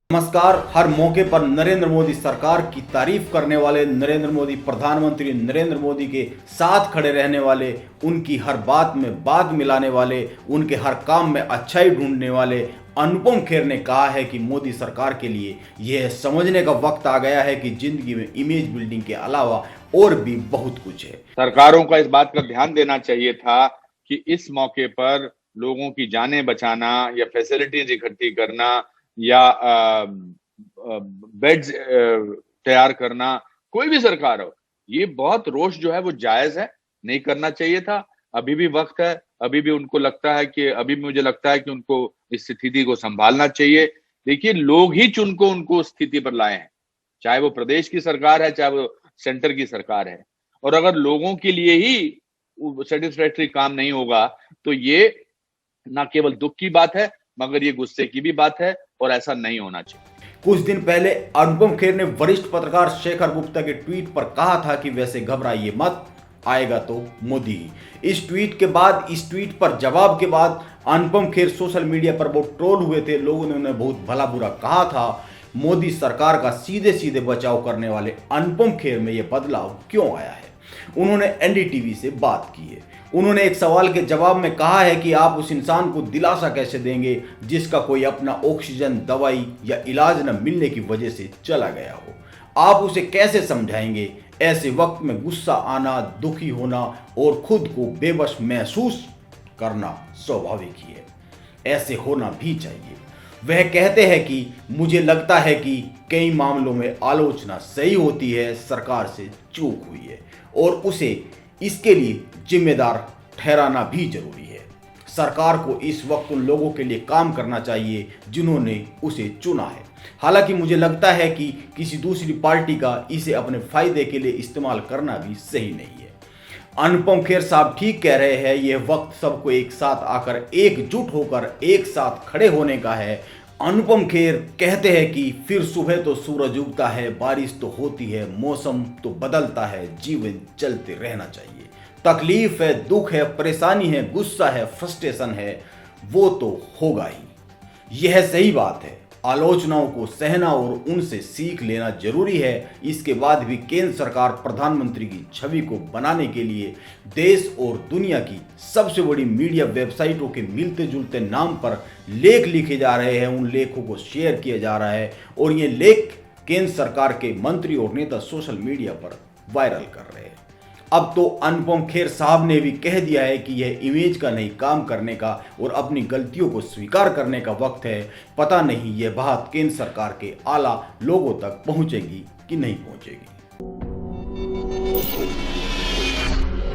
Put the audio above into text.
नमस्कार। हर मौके पर नरेंद्र मोदी सरकार की तारीफ करने वाले, नरेंद्र मोदी प्रधानमंत्री नरेंद्र मोदी के साथ खड़े रहने वाले, उनकी हर बात में बात मिलाने वाले, उनके हर काम में अच्छाई ढूंढने वाले अनुपम खेर ने कहा है कि मोदी सरकार के लिए यह समझने का वक्त आ गया है कि जिंदगी में इमेज बिल्डिंग के अलावा और भी बहुत कुछ है। सरकारों का इस बात का ध्यान देना चाहिए था कि इस मौके पर लोगों की जानें बचाना या फैसिलिटीज इकट्ठी करना या बेड्स तैयार करना, कोई भी सरकार हो, ये बहुत रोष जो है वो जायज है, नहीं करना चाहिए था। अभी भी वक्त है, अभी भी उनको लगता है कि मुझे लगता है कि उनको इस स्थिति को संभालना चाहिए। देखिए, लोग ही चुन को उनको उस स्थिति पर लाए हैं, चाहे वो प्रदेश की सरकार है, चाहे वो सेंटर की सरकार है। और अगर लोगों के लिए ही सेटिस्फैक्टरी काम नहीं होगा तो ये ना केवल दुख की बात है मगर ये गुस्से की भी बात है और ऐसा नहीं होना चाहिए। कुछ दिन पहले अनुपम खेर ने वरिष्ठ पत्रकार शेखर गुप्ता के ट्वीट पर कहा था कि वैसे घबराइए मत, आएगा तो मोदी ही। इस ट्वीट के बाद, इस ट्वीट पर जवाब के बाद अनुपम खेर सोशल मीडिया पर बहुत ट्रोल हुए थे। लोगों ने उन्हें बहुत भला बुरा कहा था। मोदी सरकार का सीधे सीधे बचाव करने वाले अनुपम खेर में यह बदलाव क्यों आया है? उन्होंने एनडीटीवी से बात की है। उन्होंने एक सवाल के जवाब में कहा है कि आप उस इंसान को दिलासा कैसे देंगे जिसका कोई अपना ऑक्सीजन, दवाई या इलाज न मिलने की वजह से चला गया हो? आप उसे कैसे समझाएंगे? ऐसे वक्त में गुस्सा आना, दुखी होना और खुद को बेबस महसूस करना स्वाभाविक ही है। ऐसे होना भी चाहिए। वह कहते हैं कि मुझे लगता है कि कई मामलों में आलोचना सही होती है, सरकार से चूक हुई है और उसे इसके लिए जिम्मेदार ठहराना भी जरूरी है। सरकार को इस वक्त उन लोगों के लिए काम करना चाहिए जिन्होंने उसे चुना है। हालांकि मुझे लगता है कि किसी दूसरी पार्टी का इसे अपने फायदे के लिए इस्तेमाल करना भी सही नहीं है। अनुपम खेर साहब ठीक कह रहे हैं, यह वक्त सबको एक साथ आकर, एकजुट होकर एक साथ खड़े होने का है। अनुपम खेर कहते हैं कि फिर सुबह तो सूरज उगता है, बारिश तो होती है, मौसम तो बदलता है, जीवन चलते रहना चाहिए। तकलीफ है, दुख है, परेशानी है, गुस्सा है, फ्रस्ट्रेशन है, वो तो होगा ही। यह सही बात है। आलोचनाओं को सहना और उनसे सीख लेना जरूरी है। इसके बाद भी केंद्र सरकार प्रधानमंत्री की छवि को बनाने के लिए देश और दुनिया की सबसे बड़ी मीडिया वेबसाइटों के मिलते जुलते नाम पर लेख लिखे जा रहे हैं। उन लेखों को शेयर किया जा रहा है और ये लेख केंद्र सरकार के मंत्री और नेता सोशल मीडिया पर वायरल कर रहे हैं। अब तो अनुपम खेर साहब ने भी कह दिया है कि यह इमेज का नहीं, काम करने का और अपनी गलतियों को स्वीकार करने का वक्त है। पता नहीं यह बात केंद्र सरकार के आला लोगों तक पहुंचेगी कि नहीं पहुंचेगी।